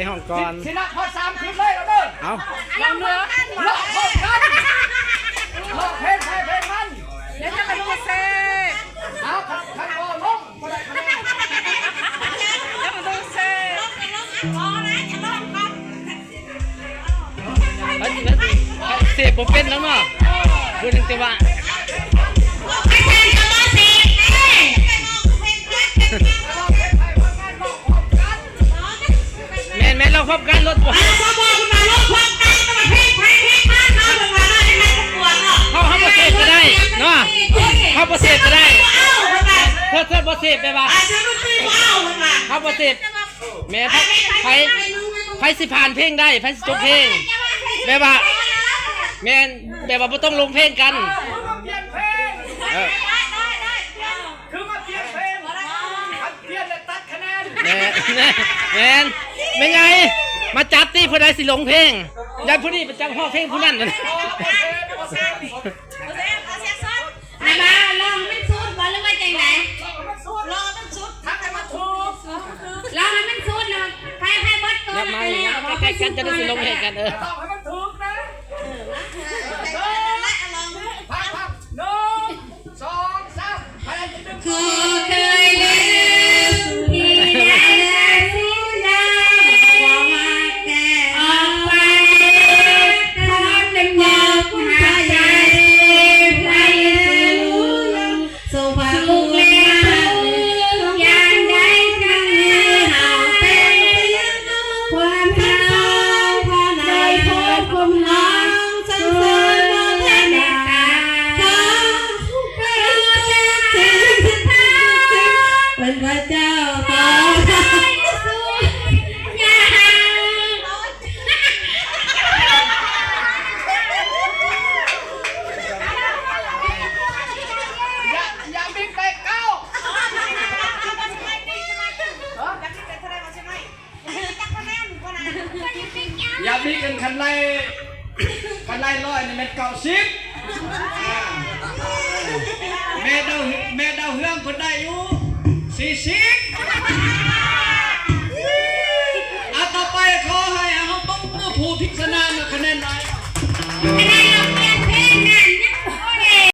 ห้องก่อน สินะพอ3คืนเลยแล้วเด้อ เอา เราเนื้อเลาะพบกันเลาะเพลงใครเพลงมันเดี๋ยวจะมาดูเซ่เอาใครก็ลงก็ได้คะแนนจะมาดูเซ่เสพผมเป็นแล้วเนาะพูดถึงแต่ว่าแม่เราพบกันรถบัวเขาประเสพก็ได้เนาะเขาประเสพก็ได้เธอประเสพไปบ้างเขาประเสพแม่ไฟสิผ่านเพลงได้ไฟสิจบเพลงแบบว่าแม่แบบว่าไม่ต้องลงเพลงกันคือมาเปลี่ยนเพลงเปลี่ยนเลยตัดคะแนนแม่ไม่ไงมาจับตีผู้ใดสิลงเพลงยันผู้นี้ประจำห้องเพลงผู้นั้นมาลองมันสุดบอลหรือว่าใจไหนรอมันสุด ทักให้มาถูก รอมันสุดเนาะใครบดตัว มาใกล้กันจะได้สิลงเพลงกันต้องให้มันถูกนะพัก1 2 3อะไรจะดึงเคยเล่นที่ได้สิ้นดาวว่าแกออกไปทำเป็นบอกหาใจใครรู้สุภาพบุรุษอย่างใดทั้งนี้เราเป็นความเท่าพอในพบคนน้องสังเสริญมาเพื่อนตาเป็นพระเจ้าต่อไปสุดยอย่าบินไปเก้าอย่าบินกันคันไล่ร้อยนี่เม็ด90แม่เดาเฮืองคนได้อยู่40ต่อไปขอให้เอาต้องผู้พิจารณาคะแนนหน่อย